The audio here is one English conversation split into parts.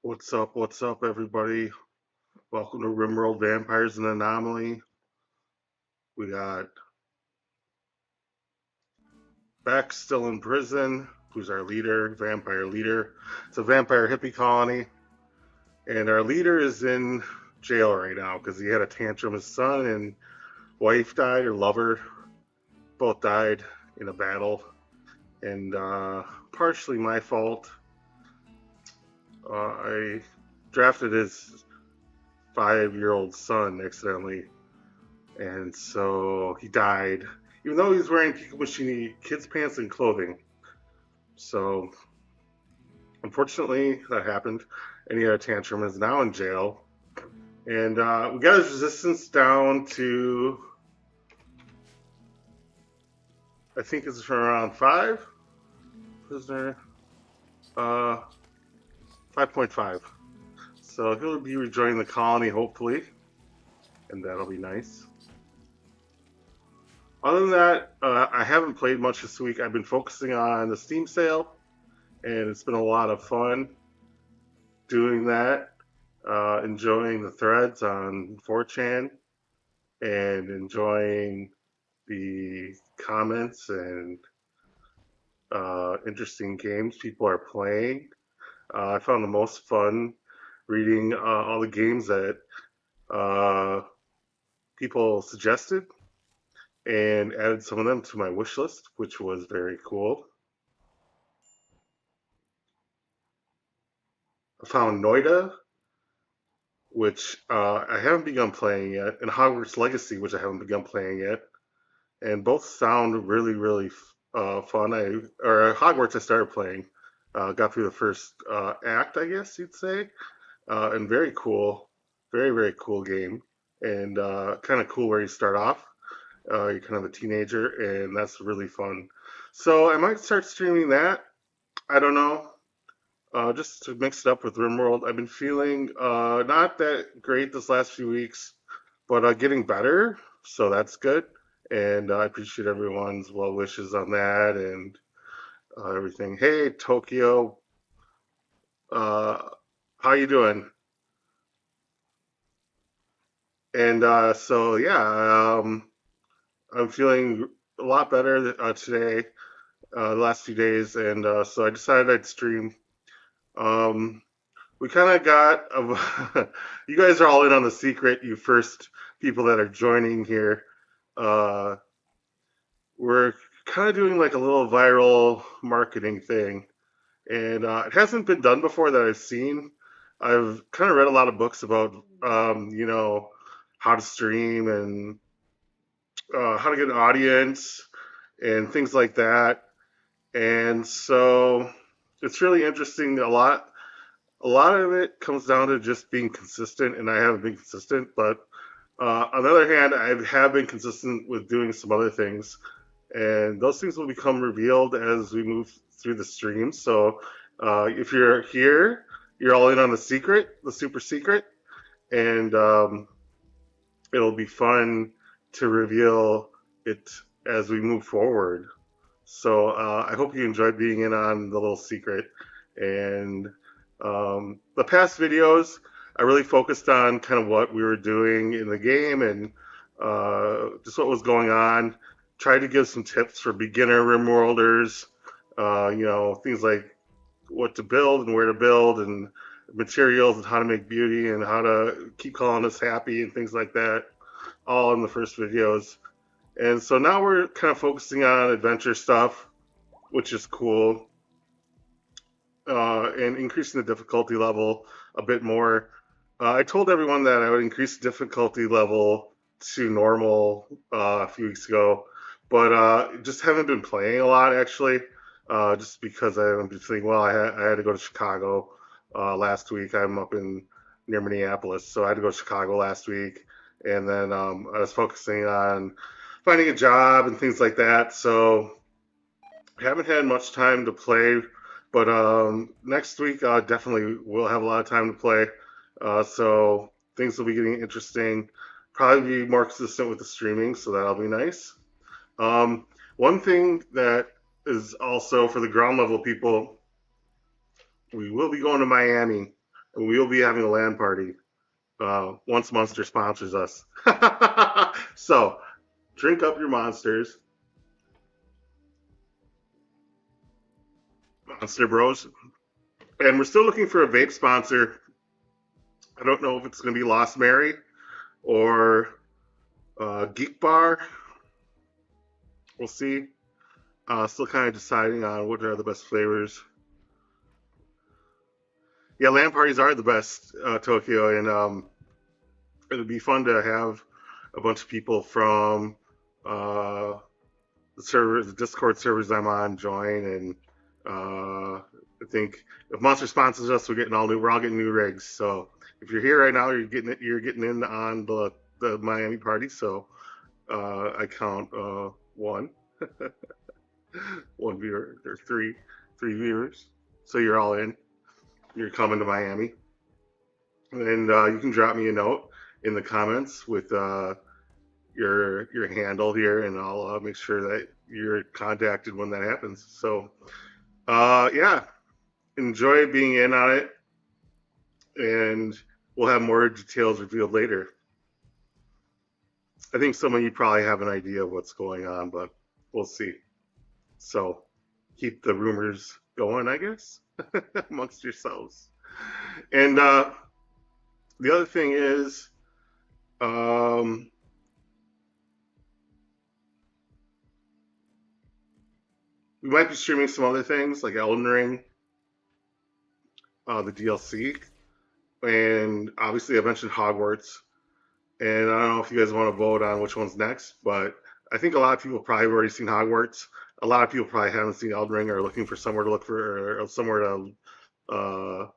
What's up, everybody? Welcome to Rimworld Vampires and Anomaly. We got Beck still in prison, who's our leader, vampire leader. It's a vampire hippie colony, and our leader is in jail right now because he had a tantrum. His son and wife died, or lover, both died in a battle, and partially my fault. I drafted his 5-year-old son accidentally, and so he died, even though he was wearing Kikubushini kids' pants and clothing. So, unfortunately, that happened, and he had a tantrum and is now in jail. And we got his resistance down to, I think it's from around 5. Prisoner, 5.5. So he'll be rejoining the colony, hopefully, and that'll be nice. Other than that, I haven't played much this week. I've been focusing on the Steam sale, and it's been a lot of fun doing that, enjoying the threads on 4chan, and enjoying the comments and interesting games people are playing. I found the most fun reading all the games that uh, people suggested and added some of them to my wish list, which was very cool. I found Noida, which I haven't begun playing yet, and Hogwarts Legacy, which I haven't begun playing yet, and both sound really fun. Hogwarts I started playing, got through the first act, I guess you'd say, and very cool, very cool game, and kind of cool where you start off. You're kind of a teenager, and that's really fun. So I might start streaming that. I don't know. Just to mix it up with RimWorld, I've been feeling not that great this last few weeks, but getting better, so that's good. And I appreciate everyone's well wishes on that and everything. Hey, Tokyo, uh, how you doing? And so yeah, I'm feeling a lot better today, the last few days, and so I decided I'd stream. Um, we kind of got you guys are all in on the secret. You first people that are joining here, uh, we're kind of doing like a little viral marketing thing, and it hasn't been done before that I've seen. I've kind of read a lot of books about how to stream and how to get an audience and things like that, and so it's really interesting. A lot of it comes down to just being consistent, and I haven't been consistent. But on the other hand, I have been consistent with doing some other things, and those things will become revealed as we move through the stream. So if you're here, you're all in on the secret, the super secret, and it'll be fun to reveal it as we move forward. So I hope you enjoyed being in on the little secret. And the past videos, I really focused on kind of what we were doing in the game and just what was going on. Tried to give some tips for beginner Rimworlders, things like what to build and where to build and materials and how to make beauty and how to keep colonists happy and things like that, all in the first videos. And so now we're kind of focusing on adventure stuff, which is cool, and increasing the difficulty level a bit more. I told everyone that I would increase the difficulty level to normal a few weeks ago, but just haven't been playing a lot actually, just because I haven't been thinking, well, I had to go to Chicago last week. I'm up in near Minneapolis, so I had to go to Chicago last week, and then I was focusing on finding a job and things like that. So I haven't had much time to play, but next week definitely will have a lot of time to play. So things will be getting interesting. Probably be more consistent with the streaming, so that'll be nice. One thing that is also for the ground level people, we will be going to Miami. and we will be having a LAN party once Monster sponsors us. So drink up your monsters, Monster Bros. And we're still looking for a vape sponsor. I don't know if it's going to be Lost Mary or Geek Bar. We'll see. Still kind of deciding on what are the best flavors. Yeah, LAN parties are the best, Tokyo, and it'd be fun to have a bunch of people from uh, the servers, the Discord servers I'm on, join, and I think if Monster sponsors us, we're all getting new rigs. So if you're here right now, you're getting in on the Miami party. So I count one, one viewer, or three viewers. So you're all in. You're coming to Miami, and you can drop me a note in the comments with your handle here, and I'll make sure that you're contacted when that happens. So yeah, enjoy being in on it, and we'll have more details revealed later. I think some of you probably have an idea of what's going on, but we'll see. So keep the rumors going, I guess, amongst yourselves. And the other thing is, um, we might be streaming some other things like Elden Ring, the DLC, and obviously I mentioned Hogwarts. And I don't know if you guys want to vote on which one's next, but I think a lot of people probably have already seen Hogwarts. A lot of people probably haven't seen Elden Ring or are looking for somewhere to look for or somewhere to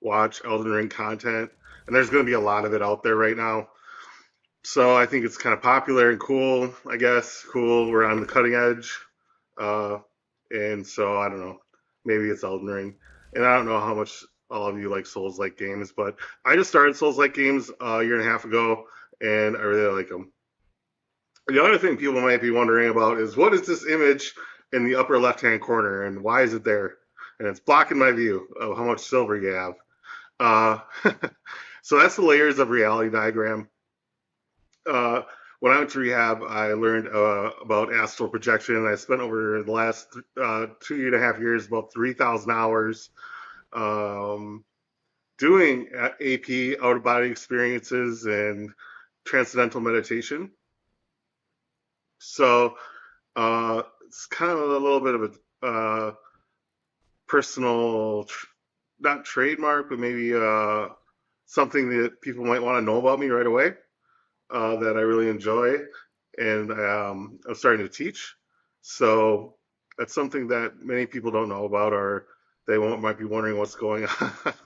watch Elden Ring content. And there's going to be a lot of it out there right now. So I think it's kind of popular and cool, I guess. Cool. We're on the cutting edge. Uh, and so I don't know. Maybe it's Elden Ring. And I don't know how much all of you like Souls like games, but I just started Souls like games a year and a half ago, and I really like them. The other thing people might be wondering about is what is this image in the upper left hand corner and why is it there? And it's blocking my view of how much silver you have. Uh, so that's the layers of reality diagram. Uh, when I went to rehab, I learned about astral projection. I spent over the last 2.5 years about 3,000 hours um, doing AP, out of body experiences, and transcendental meditation. So it's kind of a little bit of a personal, not trademark, but maybe something that people might want to know about me right away that I really enjoy. And I'm starting to teach. So that's something that many people don't know about, or they might be wondering what's going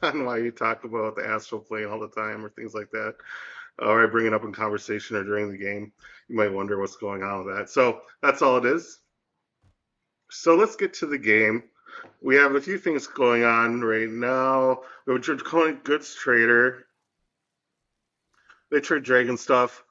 on, why you talk about the astral plane all the time, or things like that, or I bring it up in conversation or during the game. You might wonder what's going on with that. So that's all it is. So let's get to the game. We have a few things going on right now. We have a Draconic Goods Trader. They trade dragon stuff.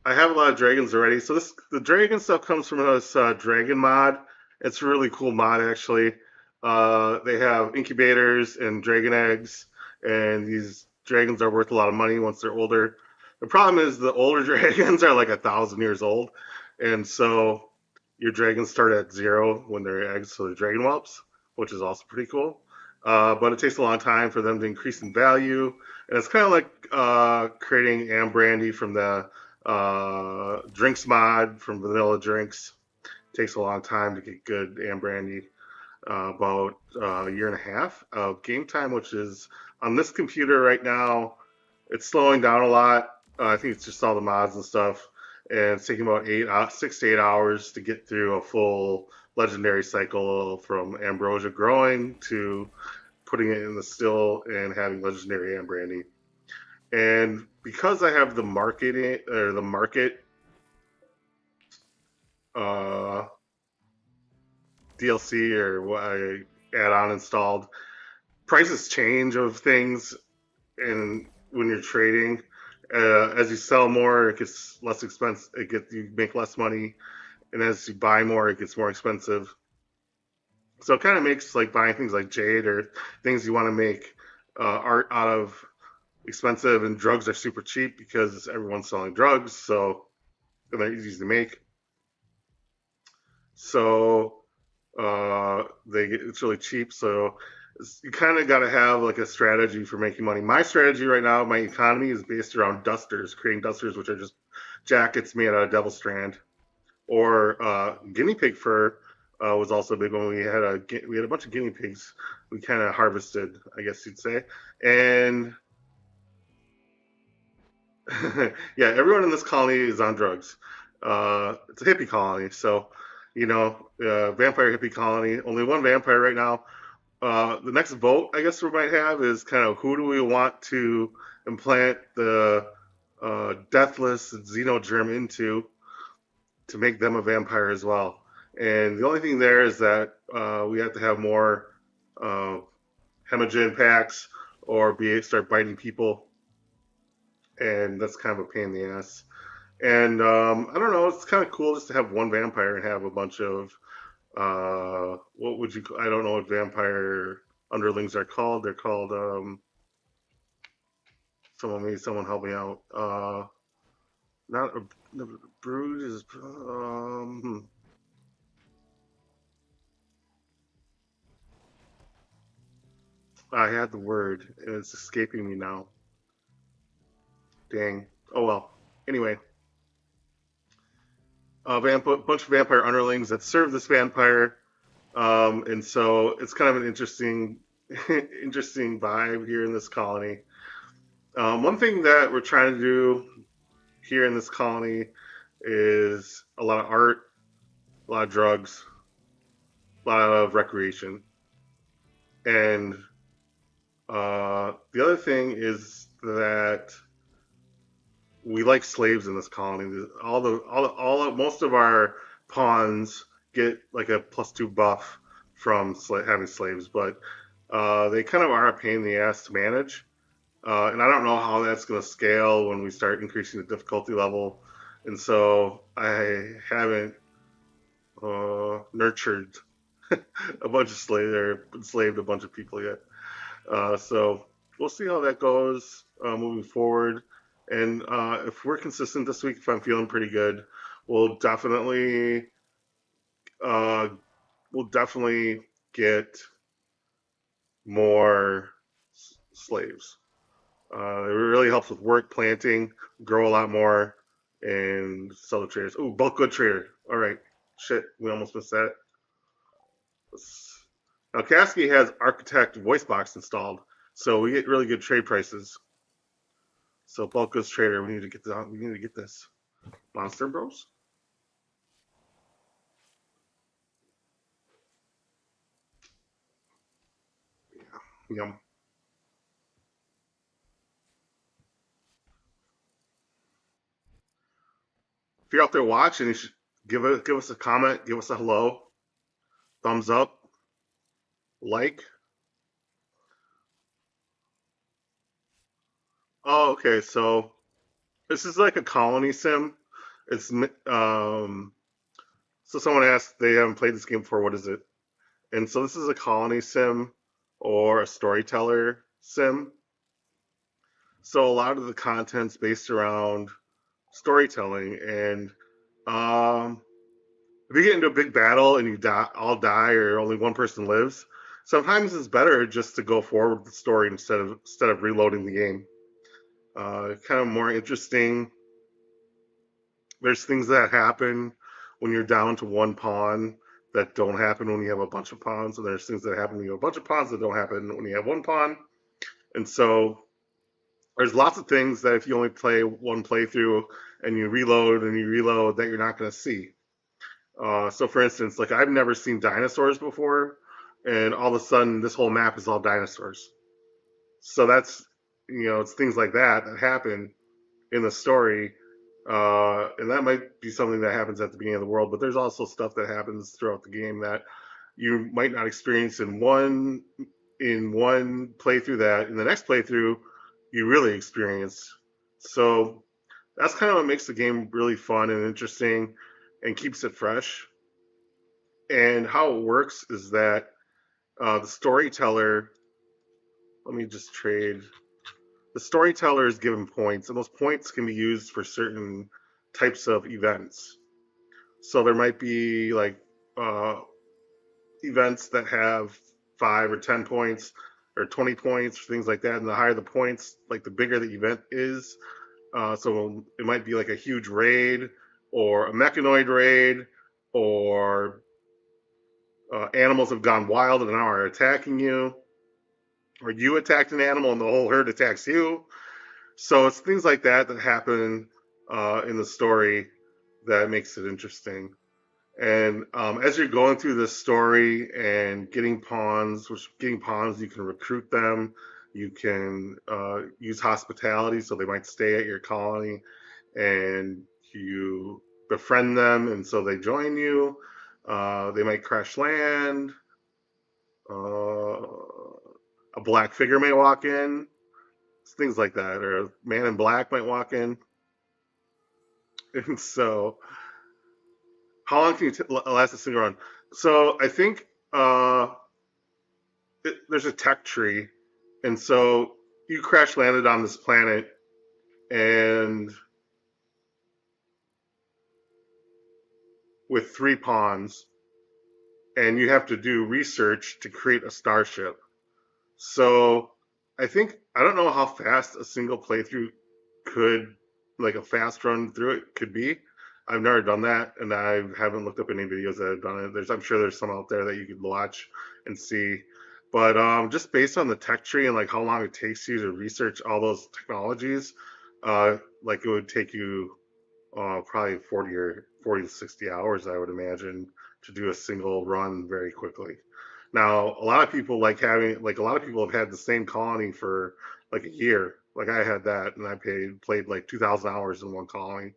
I have a lot of dragons already. So the dragon stuff comes from this dragon mod. It's a really cool mod actually. They have incubators and dragon eggs, and these dragons are worth a lot of money once they're older. The problem is the older dragons are like 1,000 years old, and so your dragons start at 0 when they're eggs, so they're dragon whelps, which is also pretty cool. But it takes a long time for them to increase in value, and it's kind of like creating Am Brandy from the drinks mod from vanilla drinks. Takes a long time to get good Am Brandy. About a year and a half of game time, which is on this computer right now. It's slowing down a lot. I think it's just all the mods and stuff, and it's taking about 6 to 8 hours to get through a full legendary cycle from ambrosia growing to putting it in the still and having legendary Am Brandy. And because I have the market uh, DLC or what I add-on installed, prices change of things, and when you're trading, as you sell more, it gets less expensive. You make less money, and as you buy more, it gets more expensive. So it kind of makes like buying things like jade or things you want to make art out of expensive, and drugs are super cheap because everyone's selling drugs, so they're easy to make. So it's really cheap. So you kind of got to have like a strategy for making money. My strategy right now, my economy is based around dusters, creating dusters, which are just jackets made out of devil strand, or guinea pig fur. Was also a big one. We had a bunch of guinea pigs. We kind of harvested, I guess you'd say, and yeah, everyone in this colony is on drugs. It's a hippie colony, so vampire hippie colony. Only one vampire right now. The next vote, I guess we might have is kind of who do we want to implant the deathless xenogerm into to make them a vampire as well. And the only thing there is that we have to have more uh, hemagen packs or start biting people, and that's kind of a pain in the ass. And I don't know, it's kind of cool just to have one vampire and have a bunch of what would you? I don't know what vampire underlings are called. They're called someone help me out. Not a brood is I had the word and it's escaping me now. Dang. Oh well. Anyway, bunch of vampire underlings that serve this vampire. And so it's kind of an interesting, interesting vibe here in this colony. One thing that we're trying to do here in this colony is a lot of art, a lot of drugs, a lot of recreation, and the other thing is that we like slaves in this colony. Most of our pawns get like a +2 buff from having slaves, but they kind of are a pain in the ass to manage. And I don't know how that's going to scale when we start increasing the difficulty level. And so I haven't nurtured a bunch of slaves or enslaved a bunch of people yet. So we'll see how that goes moving forward. And if we're consistent this week, if I'm feeling pretty good, we'll definitely uh, we'll definitely get more slaves. It really helps with work planting, grow a lot more, and sell the traders. Ooh, bulk good trader. All right, shit, we almost missed that. Now Kasky has Architect voice box installed, so we get really good trade prices. So bulk goods trader, we need to get this. Monster Bros. Yum. If you're out there watching, you should give us a comment, give us a hello, thumbs up, like. Oh, okay. So this is like a colony sim. It's so someone asked they haven't played this game before. What is it? And so this is a colony sim or a storyteller sim. So a lot of the content's based around storytelling, and um, if you get into a big battle and all die, or only one person lives, sometimes it's better just to go forward with the story instead of reloading the game. Kind of more interesting. There's things that happen when you're down to one pawn that don't happen when you have a bunch of pawns, and there's things that happen when you have a bunch of pawns that don't happen when you have one pawn. And so there's lots of things that if you only play one playthrough and you reload that you're not going to see. So for instance, like I've never seen dinosaurs before, and all of a sudden this whole map is all dinosaurs. So that's it's things like that happen in the story, and that might be something that happens at the beginning of the world. But there's also stuff that happens throughout the game that you might not experience in one playthrough that in the next playthrough you really experience. So that's kind of what makes the game really fun and interesting and keeps it fresh. And how it works is that the storyteller let me just trade. The storyteller is given points, and those points can be used for certain types of events. So there might be like uh, events that have 5 or 10 points or 20 points, things like that. And the higher the points, like the bigger the event is. So it might be like a huge raid or a mechanoid raid or animals have gone wild and now are attacking you, or you attacked an animal and the whole herd attacks you. So it's things like that that happen in the story that makes it interesting. And as you're going through this story and getting pawns, you can recruit them. You can use hospitality, so they might stay at your colony, and you befriend them, and so they join you. They might crash land. A black figure may walk in, things like that, or a man in black might walk in. And so, how long can you last a single run? So I think there's a tech tree, and so you crash landed on this planet, and with 3 pawns, and you have to do research to create a starship. So I don't know how fast a single playthrough could, like a fast run through it could be. I've never done that, and I haven't looked up any videos that have done it. I'm sure there's some out there that you could watch and see. But just based on the tech tree and like how long it takes you to research all those technologies, like it would take you probably 40 to 60 hours, I would imagine, to do a single run very quickly. Now, a lot of people have had the same colony for like a year. Like I had that, and I played like 2,000 hours in one colony.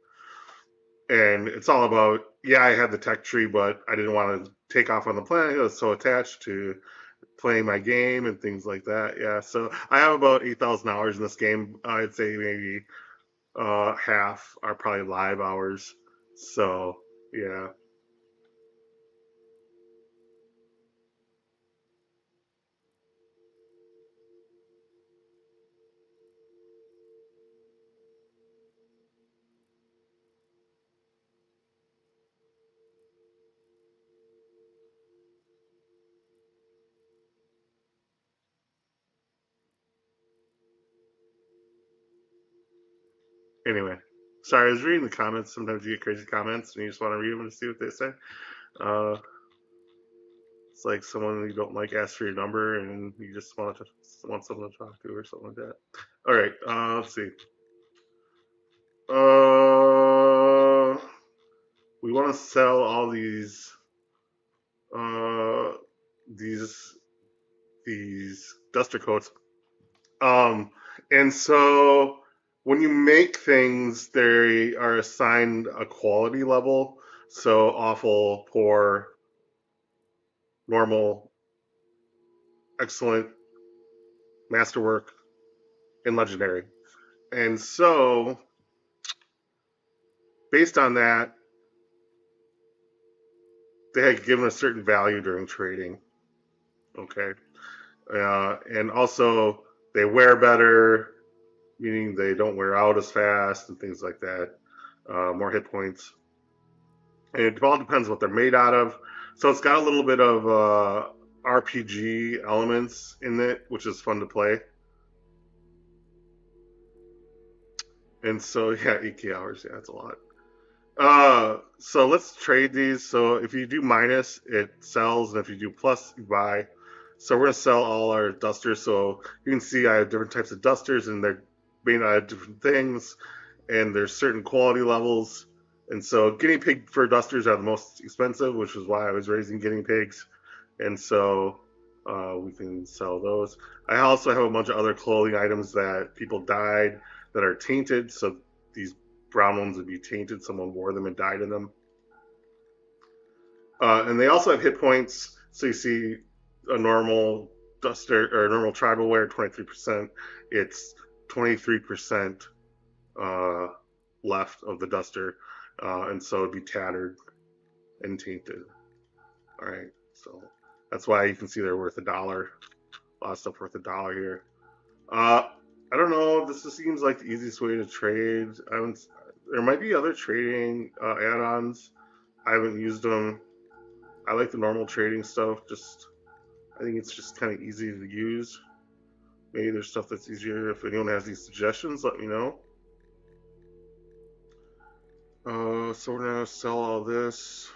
And it's all about, yeah, I had the tech tree, but I didn't want to take off on the planet. I was so attached to playing my game and things like that. Yeah, so I have about 8,000 hours in this game. I'd say maybe half are probably live hours. So yeah. Anyway, sorry, I was reading the comments. Sometimes you get crazy comments and you just want to read them and see what they say. Uh, it's like someone you don't like asks for your number and you just want someone to talk to or something like that. All right, let's see. Uh, we want to sell all uh, these these duster coats. Um, and so when you make things, they are assigned a quality level. So awful, poor, normal, excellent, masterwork, and legendary. And so based on that, they had given a certain value during trading. Okay. And also they wear better, meaning they don't wear out as fast and things like that. More hit points. And it all depends what they're made out of. So it's got a little bit of RPG elements in it, which is fun to play. And so yeah, 8K hours, yeah, that's a lot. So let's trade these. So if you do minus, it sells, and if you do plus, you buy. So we're gonna sell all our dusters. So you can see I have different types of dusters, and they're made out of different things, and there's certain quality levels. And so guinea pig fur dusters are the most expensive, which is why I was raising guinea pigs. And so we can sell those. I also have a bunch of other clothing items that people dyed that are tainted. So these brown ones would be tainted. Someone wore them and died in them. And they also have hit points. So you see a normal duster or a normal tribal wear, 23%. It's 23% uh, left of the duster. And so it'd be tattered and tainted. All right. So that's why you can see they're worth $1. A lot of stuff worth $1 here. Uh, I don't know. This just seems like the easiest way to trade. I haven't. There might be other trading add-ons. I haven't used them. I like the normal trading stuff. Just I think it's just kind of easy to use. Maybe there's stuff that's easier. If anyone has any suggestions, let me know. So we're gonna sell all this.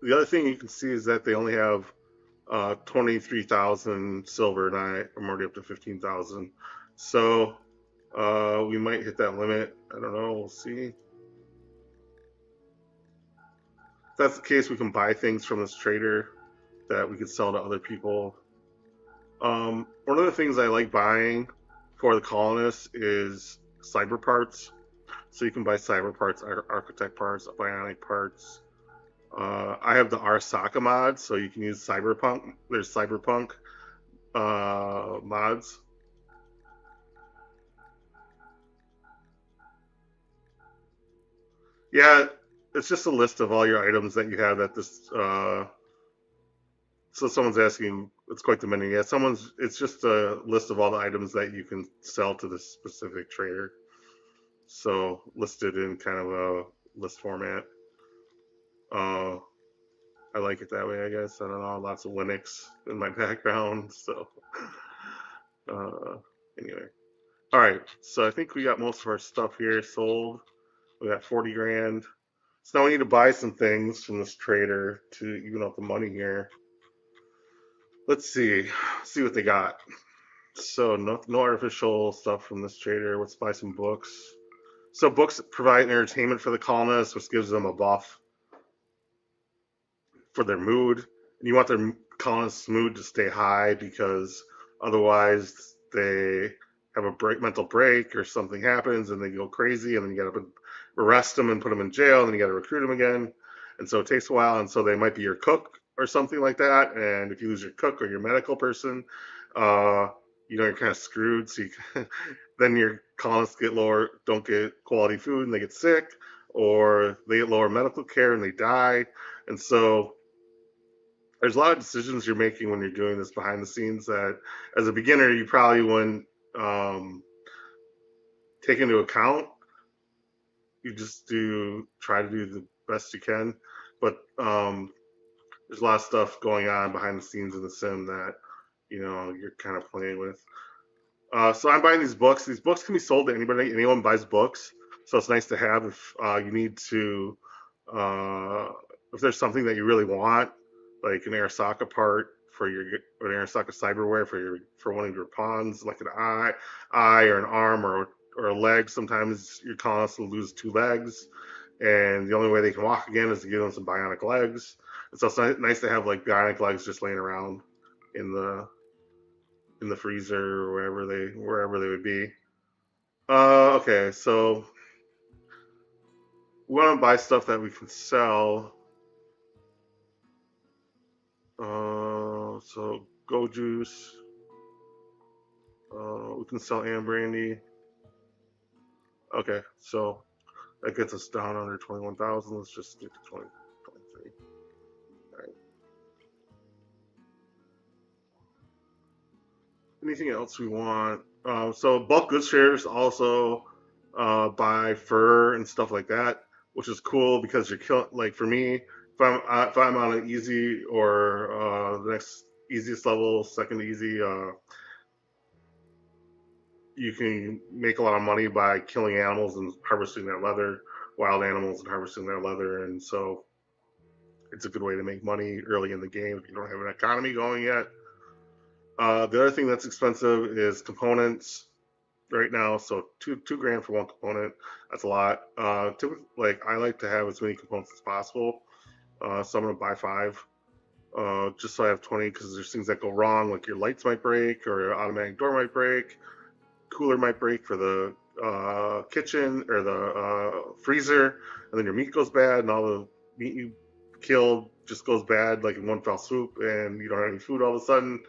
The other thing you can see is that they only have 23,000 silver, and I'm already up to 15,000. So we might hit that limit. I don't know. We'll see. If that's the case, we can buy things from this trader that we could sell to other people. One of the things I like buying for the colonists is cyber parts. So you can buy cyber parts, architect parts, bionic parts. I have the Arasaka mod, so you can use cyberpunk. There's cyberpunk mods. Yeah, it's just a list of all your items that you have at this. So someone's asking, it's quite the menu. Yeah, someone's. It's just a list of all the items that you can sell to this specific trader. So listed in kind of a list format. Uh, I like it that way, I guess. I don't know. Lots of Linux in my background, so uh, anyway. All right, so I think we got most of our stuff here sold. We got 40 grand. So now we need to buy some things from this trader to even out the money here. Let's see what they got. So no artificial stuff from this trader. Let's buy some books. So books provide entertainment for the colonists, which gives them a buff for their mood. And you want their colonists' mood to stay high because otherwise they have a mental break or something happens and they go crazy and then you got to arrest them and put them in jail and then you got to recruit them again. And so it takes a while and so they might be your cook or something like that. And if you lose your cook or your medical person, uh, you're kind of screwed. So then your colonists don't get quality food and they get sick, or they get lower medical care and they die. And so there's a lot of decisions you're making when you're doing this behind the scenes that, as a beginner, you probably wouldn't um, take into account. You just try to do the best you can, but there's a lot of stuff going on behind the scenes in the sim that you're kind of playing with. So I'm buying these books. These books can be sold to anybody. Anyone buys books, so it's nice to have if you need to. Uh, if there's something that you really want, like an Arasaka part for or an Arasaka cyberware for one of your pawns, like an eye or an arm or a leg. Sometimes your colonists will lose two legs, and the only way they can walk again is to give them some bionic legs. And so it's nice to have like bionic legs just laying around in the freezer or wherever they would be. Okay, so we want to buy stuff that we can sell. So Go Juice. We can sell Am Brandy. Okay, so that gets us down under 21,000. Let's just get to 23. All right. Anything else we want? So bulk goods traders also buy fur and stuff like that, which is cool because you're killing. Like for me, if I'm on an easy or the next easiest level, second easy, you can make a lot of money by killing animals and harvesting their leather, wild animals and harvesting their leather, and so it's a good way to make money early in the game if you don't have an economy going yet. The other thing that's expensive is components right now. So two grand for one component. That's a lot. Like I like to have as many components as possible. So I'm gonna buy five. Just so I have 20 because there's things that go wrong, like your lights might break or your automatic door might break, cooler might break for the kitchen or the freezer, and then your meat goes bad, and all the meat you killed just goes bad like in one fell swoop, and you don't have any food all of a sudden,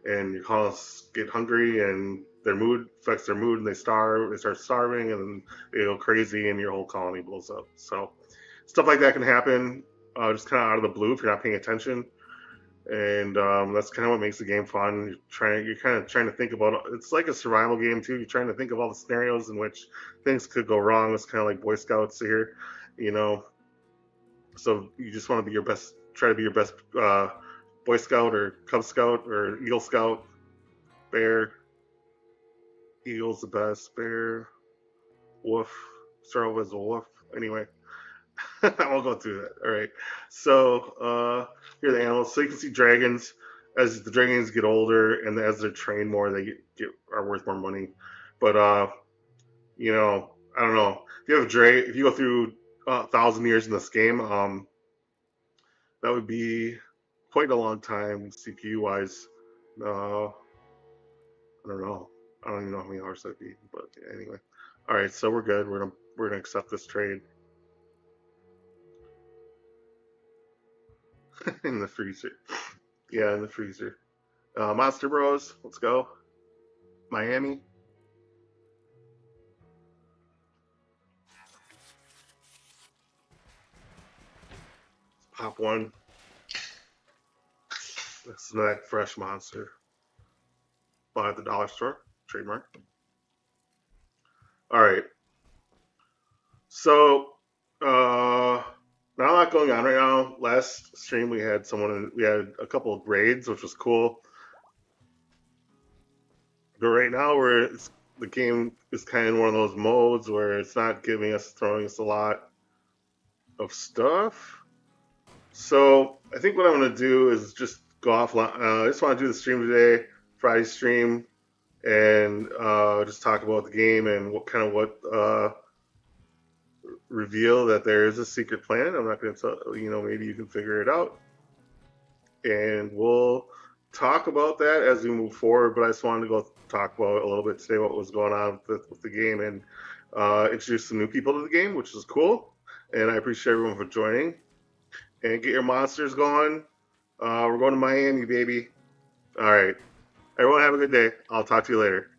and your colonists get hungry, and their mood affects their mood, and they start starving, and then they go crazy, and your whole colony blows up. So stuff like that can happen just kind of out of the blue if you're not paying attention. and that's kind of what makes the game fun. You're kind of trying to think about. It's like a survival game too. You're trying to think of all the scenarios in which things could go wrong. It's kind of like Boy Scouts here, you know. So you just want to be your best. Try to be your best Boy Scout or Cub Scout or Eagle Scout. Bear. Eagle's the best. Bear. Wolf. Start off as a wolf. Anyway, I won't go through that. All right. So here are the animals. So you can see dragons. As the dragons get older and as they're trained more, they are worth more money. But I don't know. If you go through 1,000 years in this game, that would be quite a long time CPU wise. I don't know. I don't even know how many hours that'd be. But anyway, all right. So we're good. We're gonna accept this trade in the freezer. Yeah, in the freezer. Monster Bros. Let's go. Miami. Pop one. Snack fresh monster. Buy at the dollar store. Trademark. All right. So, not a lot going on right now. Last stream we had a couple of raids, which was cool. But right now the game is kind of in one of those modes where it's not throwing us a lot of stuff. So I think what I'm gonna do is just go offline. I just want to do the stream today, Friday stream, and just talk about the game and what reveal that there is a secret plan. I'm not going to tell maybe you can figure it out, and we'll talk about that as we move forward. But I just wanted to go talk about a little bit today what was going on with the game and introduce some new people to the game, which is cool. And I appreciate everyone for joining. And get your monsters going. We're going to Miami, baby. All right. Everyone have a good day. I'll talk to you later.